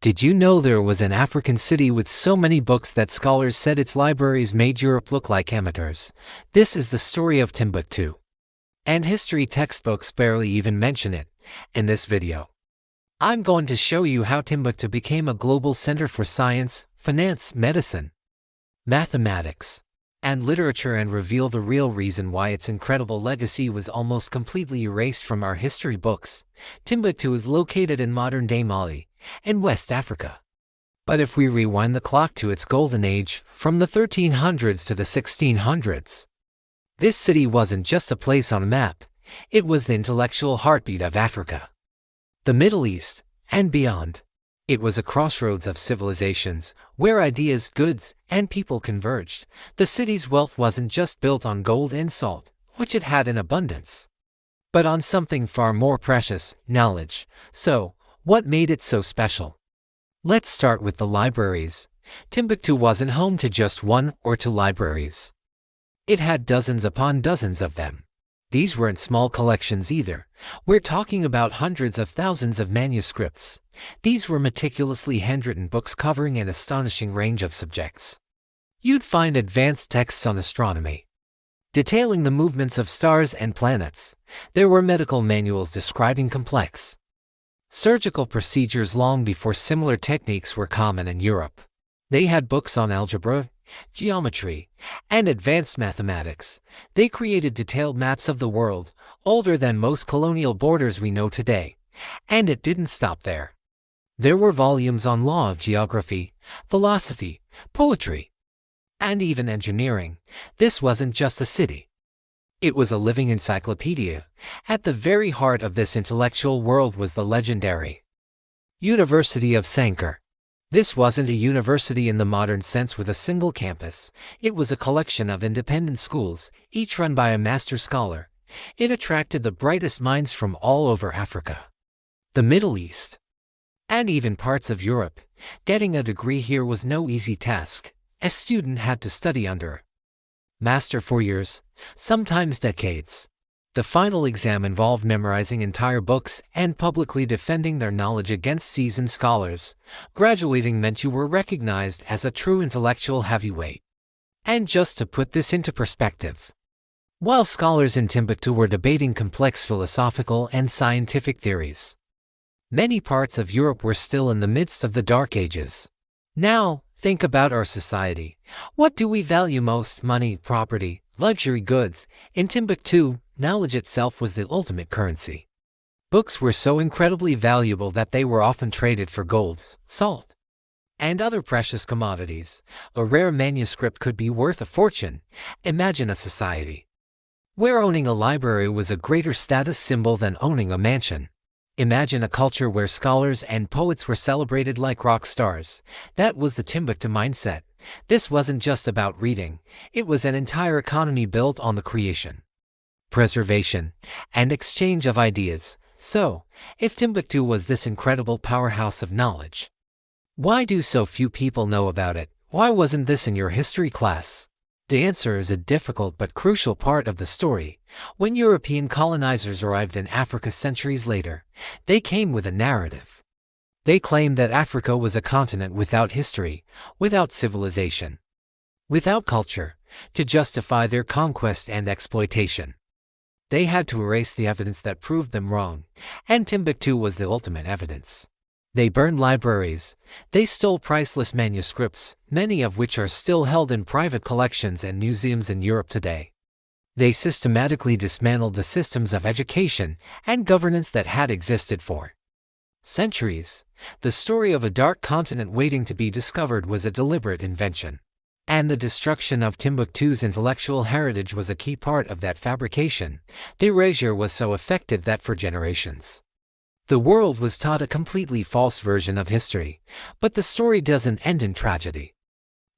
Did you know there was an African city with so many books that scholars said its libraries made Europe look like amateurs? This is the story of Timbuktu. And history textbooks barely even mention it. In this video, I'm going to show you how Timbuktu became a global center for science, finance, medicine, mathematics, and literature, and reveal the real reason why its incredible legacy was almost completely erased from our history books. Timbuktu is located in modern-day Mali, in West Africa. But if we rewind the clock to its golden age, from the 1300s to the 1600s, this city wasn't just a place on a map, it was the intellectual heartbeat of Africa, the Middle East, and beyond. It was a crossroads of civilizations, where ideas, goods, and people converged. The city's wealth wasn't just built on gold and salt, which it had in abundance, but on something far more precious, knowledge. So, what made it so special? Let's start with the libraries. Timbuktu wasn't home to just one or two libraries. It had dozens upon dozens of them. These weren't small collections either. We're talking about hundreds of thousands of manuscripts. These were meticulously handwritten books covering an astonishing range of subjects. You'd find advanced texts on astronomy, detailing the movements of stars and planets. There were medical manuals describing complex surgical procedures long before similar techniques were common in Europe. They had books on algebra, geometry, and advanced mathematics. They created detailed maps of the world, older than most colonial borders we know today. And it didn't stop there. There were volumes on law, geography, philosophy, poetry, and even engineering. This wasn't just a city. It was a living encyclopedia. At the very heart of this intellectual world was the legendary University of Sankoré. This wasn't a university in the modern sense with a single campus. It was a collection of independent schools, each run by a master scholar. It attracted the brightest minds from all over Africa, the Middle East, and even parts of Europe. Getting a degree here was no easy task. A student had to study under a master for years, sometimes decades. The final exam involved memorizing entire books and publicly defending their knowledge against seasoned scholars. Graduating meant you were recognized as a true intellectual heavyweight. And just to put this into perspective, while scholars in Timbuktu were debating complex philosophical and scientific theories, many parts of Europe were still in the midst of the Dark Ages. Now, think about our society. What do we value most? Money, property, luxury goods. In Timbuktu, knowledge itself was the ultimate currency. Books were so incredibly valuable that they were often traded for gold, salt, and other precious commodities. A rare manuscript could be worth a fortune. Imagine a society where owning a library was a greater status symbol than owning a mansion. Imagine a culture where scholars and poets were celebrated like rock stars. That was the Timbuktu mindset. This wasn't just about reading. It was an entire economy built on the creation, preservation, and exchange of ideas. So, if Timbuktu was this incredible powerhouse of knowledge, why do so few people know about it? Why wasn't this in your history class? The answer is a difficult but crucial part of the story. When European colonizers arrived in Africa centuries later, they came with a narrative. They claimed that Africa was a continent without history, without civilization, without culture, to justify their conquest and exploitation. They had to erase the evidence that proved them wrong, and Timbuktu was the ultimate evidence. They burned libraries. They stole priceless manuscripts, many of which are still held in private collections and museums in Europe today. They systematically dismantled the systems of education and governance that had existed for centuries. The story of a dark continent waiting to be discovered was a deliberate invention. And the destruction of Timbuktu's intellectual heritage was a key part of that fabrication. The erasure was so effective that for generations, the world was taught a completely false version of history. But the story doesn't end in tragedy.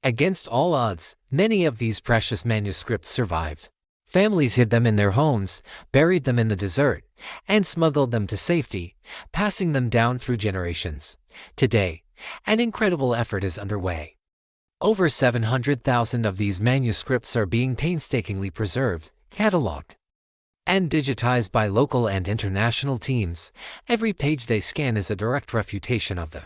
Against all odds, many of these precious manuscripts survived. Families hid them in their homes, buried them in the desert, and smuggled them to safety, passing them down through generations. Today, an incredible effort is underway. Over 700,000 of these manuscripts are being painstakingly preserved, cataloged, and digitized by local and international teams. Every page they scan is a direct refutation of the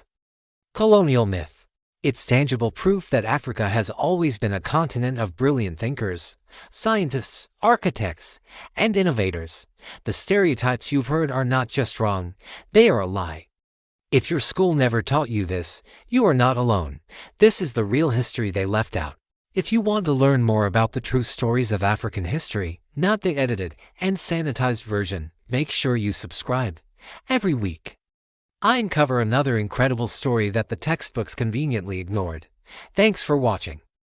Colonial myth. It's tangible proof that Africa has always been a continent of brilliant thinkers, scientists, architects, and innovators. The stereotypes you've heard are not just wrong, they are a lie. If your school never taught you this, you are not alone. This is the real history they left out. If you want to learn more about the true stories of African history, not the edited and sanitized version, make sure you subscribe. Every week, I uncover another incredible story that the textbooks conveniently ignored. Thanks for watching.